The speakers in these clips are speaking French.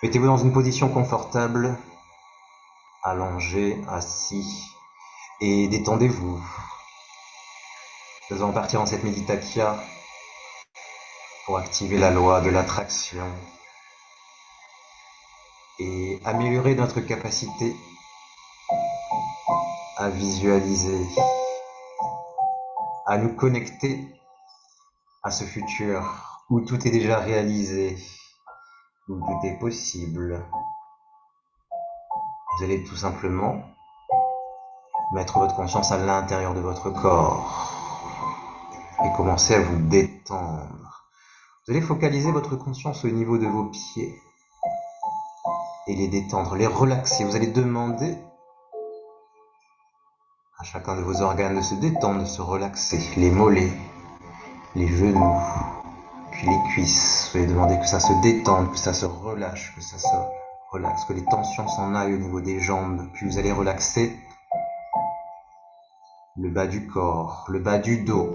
Mettez-vous dans une position confortable, allongé, assis, et détendez-vous. Nous allons partir en cette méditation pour activer la loi de l'attraction et améliorer notre capacité à visualiser, à nous connecter à ce futur où tout est déjà réalisé, où tout est possible. Vous allez tout simplement mettre votre conscience à l'intérieur de votre corps et commencer à vous détendre. Vous allez focaliser votre conscience au niveau de vos pieds et les détendre, les relaxer. Vous allez demander à chacun de vos organes de se détendre, de se relaxer. Les mollets, les genoux, puis les cuisses. Vous allez demander que ça se détende, que ça se relâche, que ça se relaxe, que les tensions s'en aillent au niveau des jambes. Puis vous allez relaxer le bas du corps, le bas du dos.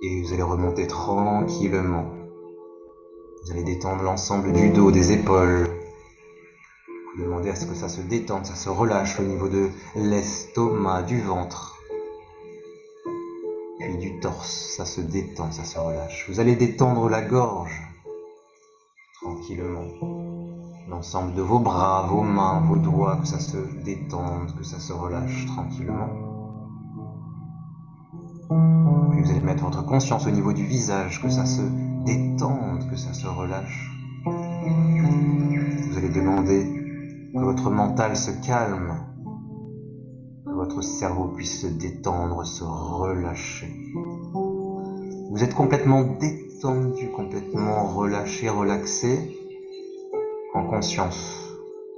Et vous allez remonter tranquillement. Vous allez détendre l'ensemble du dos, des épaules. Vous demandez à ce que ça se détende, ça se relâche au niveau de l'estomac, du ventre. Puis du torse, ça se détend, ça se relâche. Vous allez détendre la gorge, tranquillement. L'ensemble de vos bras, vos mains, vos doigts, que ça se détende, que ça se relâche tranquillement. Puis vous allez mettre votre conscience au niveau du visage, que ça se détende, que ça se relâche. Vous allez demander que votre mental se calme, que votre cerveau puisse se détendre, se relâcher. Vous êtes complètement détendu, complètement relâché, relaxé, en conscience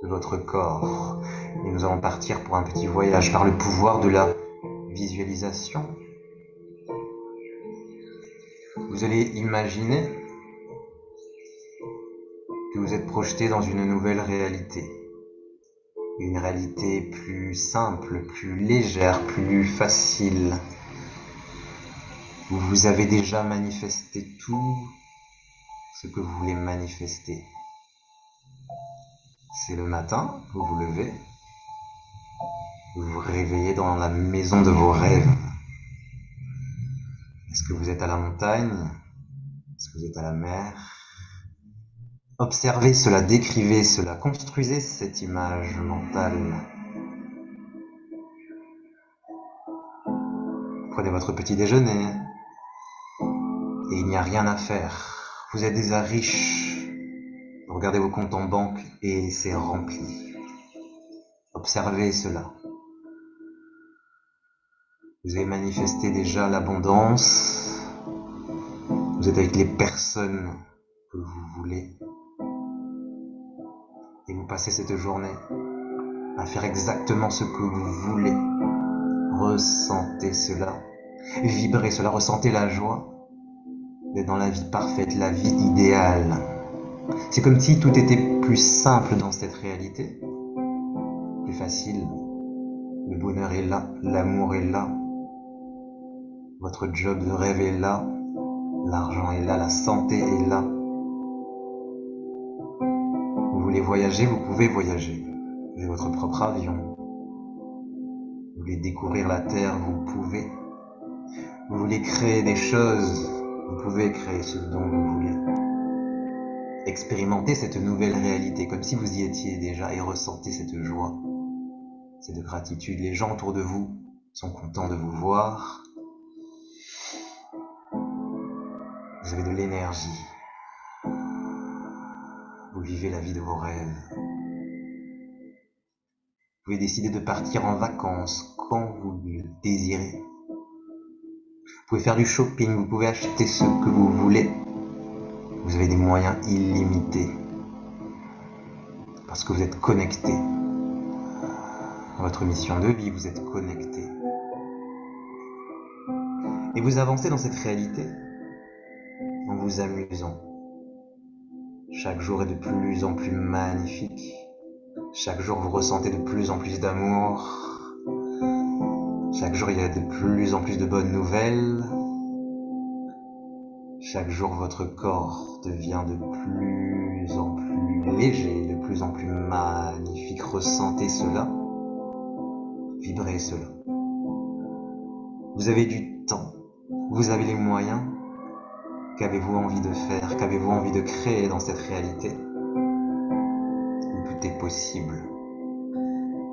de votre corps. Et nous allons partir pour un petit voyage par le pouvoir de la visualisation. Vous allez imaginer que vous êtes projeté dans une nouvelle réalité. Une réalité plus simple, plus légère, plus facile. Où vous avez déjà manifesté tout ce que vous voulez manifester. C'est le matin, vous vous levez, vous vous réveillez dans la maison de vos rêves. Est-ce que vous êtes à la montagne? Est-ce que vous êtes à la mer? Observez cela, décrivez cela, construisez cette image mentale. Prenez votre petit déjeuner et il n'y a rien à faire. Vous êtes déjà riche. Regardez vos comptes en banque et c'est rempli. Observez cela. Vous avez manifesté déjà l'abondance. Vous êtes avec les personnes que vous voulez. Et vous passez cette journée à faire exactement ce que vous voulez. Ressentez cela. Vibrez cela. Ressentez la joie d'être dans la vie parfaite, la vie idéale. C'est comme si tout était plus simple dans cette réalité. Plus facile. Le bonheur est là. L'amour est là. Votre job de rêve est là. L'argent est là. La santé est là. Vous voulez voyager, vous pouvez voyager. Vous avez votre propre avion. Vous voulez découvrir la terre, vous pouvez. Vous voulez créer des choses, vous pouvez créer ce dont vous voulez. Expérimentez cette nouvelle réalité comme si vous y étiez déjà et ressentez cette joie, cette gratitude. Les gens autour de vous sont contents de vous voir. Vous avez de l'énergie. Vous vivez la vie de vos rêves. Vous pouvez décider de partir en vacances quand vous le désirez. Vous pouvez faire du shopping, vous pouvez acheter ce que vous voulez. Vous avez des moyens illimités. Parce que vous êtes connecté. Dans votre mission de vie, vous êtes connecté. Et vous avancez dans cette réalité en vous amusant. Chaque jour est de plus en plus magnifique. Chaque jour, vous ressentez de plus en plus d'amour. Chaque jour, il y a de plus en plus de bonnes nouvelles. Chaque jour, votre corps devient de plus en plus léger, de plus en plus magnifique. Ressentez cela, vibrez cela. Vous avez du temps, vous avez les moyens. Qu'avez-vous envie de faire? Qu'avez-vous envie de créer dans cette réalité où tout est possible?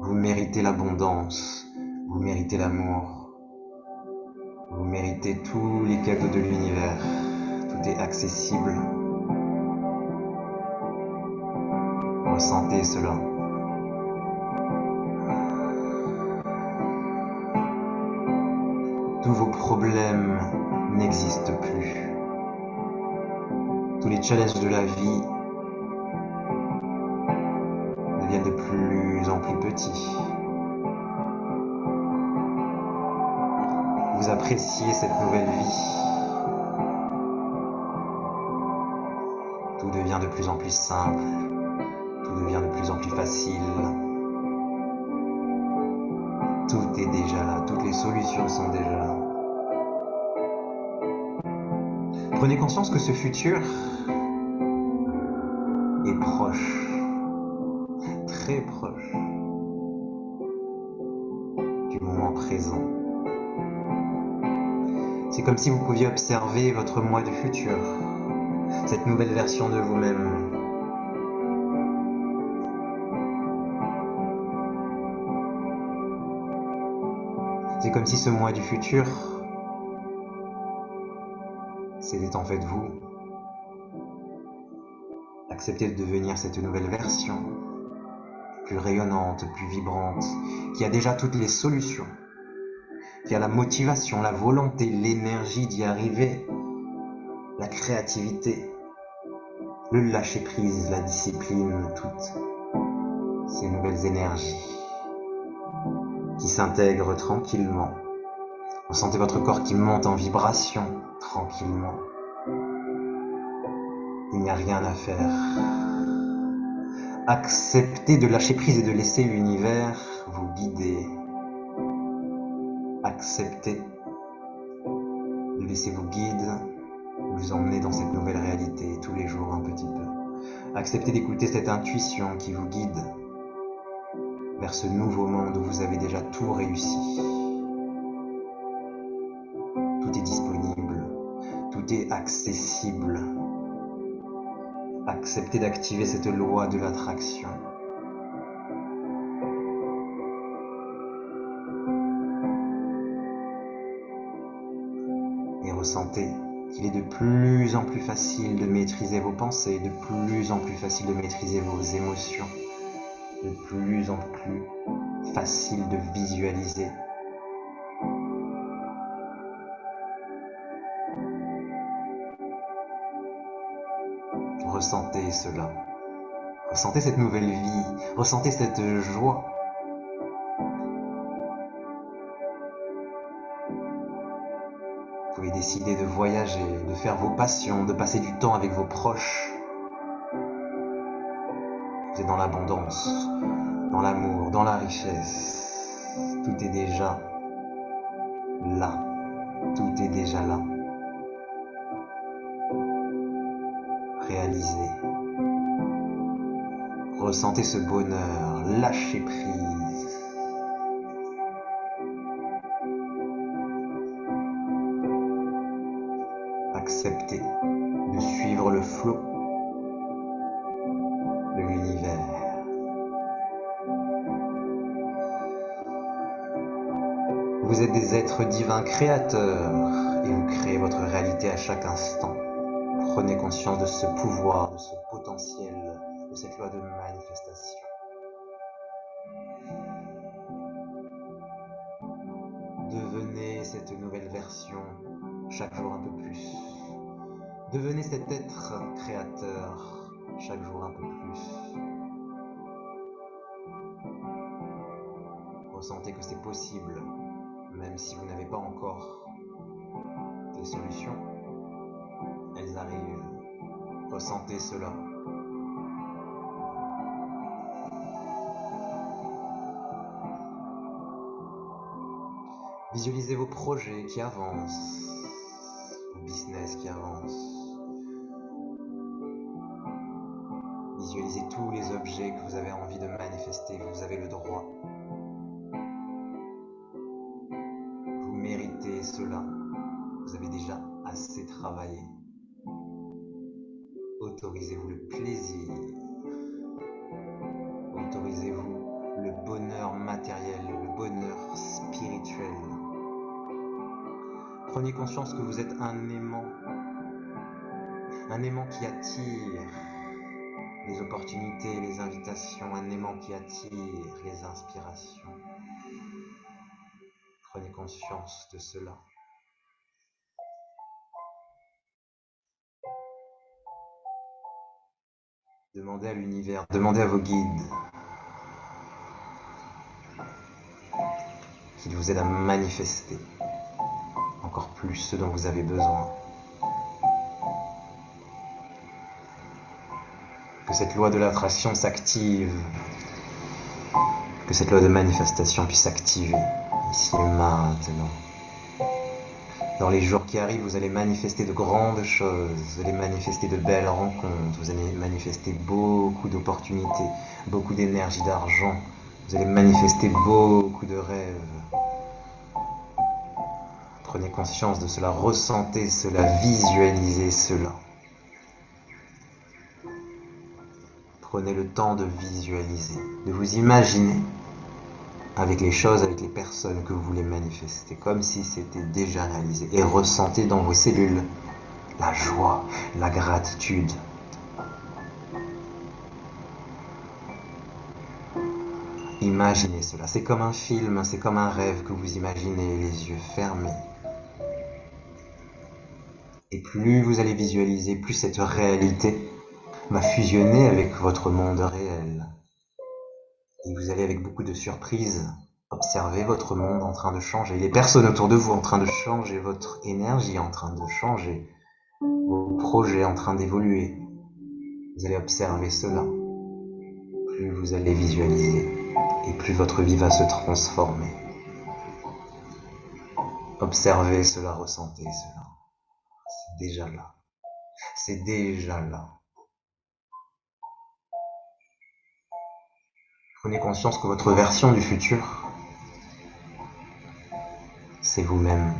Vous méritez l'abondance, vous méritez l'amour, vous méritez tous les cadeaux de l'univers. Tout est accessible. Ressentez cela. Tous vos problèmes n'existent plus. Tous les challenges de la vie deviennent de plus en plus petits. Vous appréciez cette nouvelle vie. Tout devient de plus en plus simple. Tout devient de plus en plus facile. Tout est déjà là. Toutes les solutions sont déjà là. Prenez conscience que ce futur est proche. Très proche du moment présent. C'est comme si vous pouviez observer votre moi du futur, cette nouvelle version de vous-même. C'est comme si ce moi du futur, c'était en fait vous. Acceptez de devenir cette nouvelle version, plus rayonnante, plus vibrante, qui a déjà toutes les solutions, qui a la motivation, la volonté, l'énergie d'y arriver, la créativité, le lâcher-prise, la discipline, toutes ces nouvelles énergies qui s'intègrent tranquillement. Ressentez votre corps qui monte en vibration tranquillement. Il n'y a rien à faire. Acceptez de lâcher prise et de laisser l'univers vous guider. Acceptez de laisser vos guides vous emmener dans cette nouvelle réalité tous les jours un petit peu. Acceptez d'écouter cette intuition qui vous guide vers ce nouveau monde où vous avez déjà tout réussi. Tout est disponible, tout est accessible. Acceptez d'activer cette loi de l'attraction. Et ressentez qu'il est de plus en plus facile de maîtriser vos pensées, de plus en plus facile de maîtriser vos émotions, de plus en plus facile de visualiser. Ressentez cela. Ressentez cette nouvelle vie. Ressentez cette joie. Vous pouvez décider de voyager, de faire vos passions, de passer du temps avec vos proches. Vous êtes dans l'abondance, dans l'amour, dans la richesse. Tout est déjà là. Tout est déjà là. Réalisez. Ressentez ce bonheur, lâchez prise. Acceptez de suivre le flot de l'univers. Vous êtes des êtres divins créateurs et vous créez votre réalité à chaque instant. Prenez conscience de ce pouvoir, de ce potentiel, de cette loi de manifestation. Devenez cette nouvelle version chaque jour un peu plus. Devenez cet être créateur chaque jour un peu plus. Ressentez que c'est possible, même si vous n'avez pas encore des solutions. Elles arrivent. Ressentez cela. Visualisez vos projets qui avancent, vos business, progresse, qui avance. Visualisez tous les objets que vous avez envie de manifester, vous avez le droit. Vous méritez cela. Vous avez déjà assez travaillé. Autorisez-vous le plaisir. Autorisez-vous le bonheur matériel, le bonheur spirituel. Prenez conscience que vous êtes un aimant qui attire les opportunités, les invitations, un aimant qui attire les inspirations. Prenez conscience de cela. Demandez à l'univers, demandez à vos guides qu'ils vous aident à manifester encore plus ce dont vous avez besoin. Que cette loi de l'attraction s'active, que cette loi de manifestation puisse s'activer ici et maintenant. Dans les jours qui arrivent, vous allez manifester de grandes choses, vous allez manifester de belles rencontres, vous allez manifester beaucoup d'opportunités, beaucoup d'énergie, d'argent, vous allez manifester beaucoup de rêves. Prenez conscience de cela, ressentez cela, visualisez cela. Prenez le temps de visualiser, de vous imaginer avec les choses, avec les personnes que vous voulez manifester, comme si c'était déjà réalisé. Et ressentez dans vos cellules la joie, la gratitude. Imaginez cela, c'est comme un film, c'est comme un rêve que vous imaginez les yeux fermés. Et plus vous allez visualiser, plus cette réalité va fusionner avec votre monde réel. Et vous allez avec beaucoup de surprises observer votre monde en train de changer, les personnes autour de vous en train de changer, votre énergie en train de changer, vos projets en train d'évoluer. Vous allez observer cela. Plus vous allez visualiser et plus votre vie va se transformer. Observez cela, ressentez cela. C'est déjà là. C'est déjà là. Prenez conscience que votre version du futur, c'est vous-même.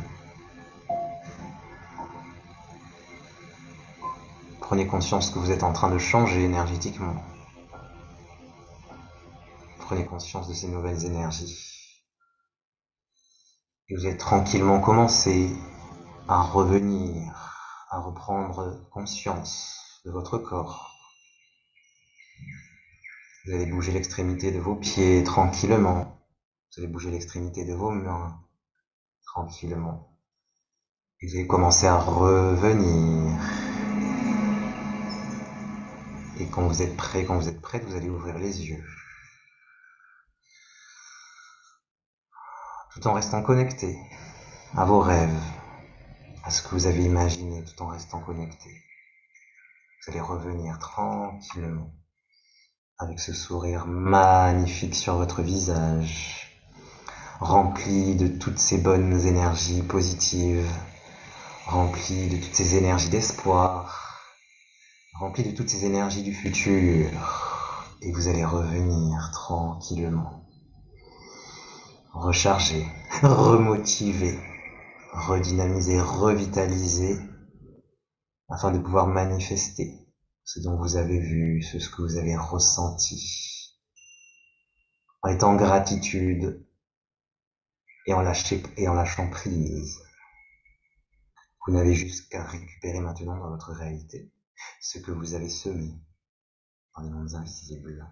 Prenez conscience que vous êtes en train de changer énergétiquement. Prenez conscience de ces nouvelles énergies. Et vous allez tranquillement commencer à revenir, à reprendre conscience de votre corps. Vous allez bouger l'extrémité de vos pieds tranquillement. Vous allez bouger l'extrémité de vos mains tranquillement. Et vous allez commencer à revenir. Et quand vous êtes prêt, vous allez ouvrir les yeux. Tout en restant connecté à vos rêves, à ce que vous avez imaginé, tout en restant connecté. Vous allez revenir tranquillement, avec ce sourire magnifique sur votre visage, rempli de toutes ces bonnes énergies positives, rempli de toutes ces énergies d'espoir, rempli de toutes ces énergies du futur. Et vous allez revenir tranquillement, recharger, remotiver, redynamiser, revitaliser, afin de pouvoir manifester ce dont vous avez vu, ce que vous avez ressenti, en étant en gratitude et en lâchant prise. Vous n'avez juste qu'à récupérer maintenant dans votre réalité ce que vous avez semé dans les mondes invisibles.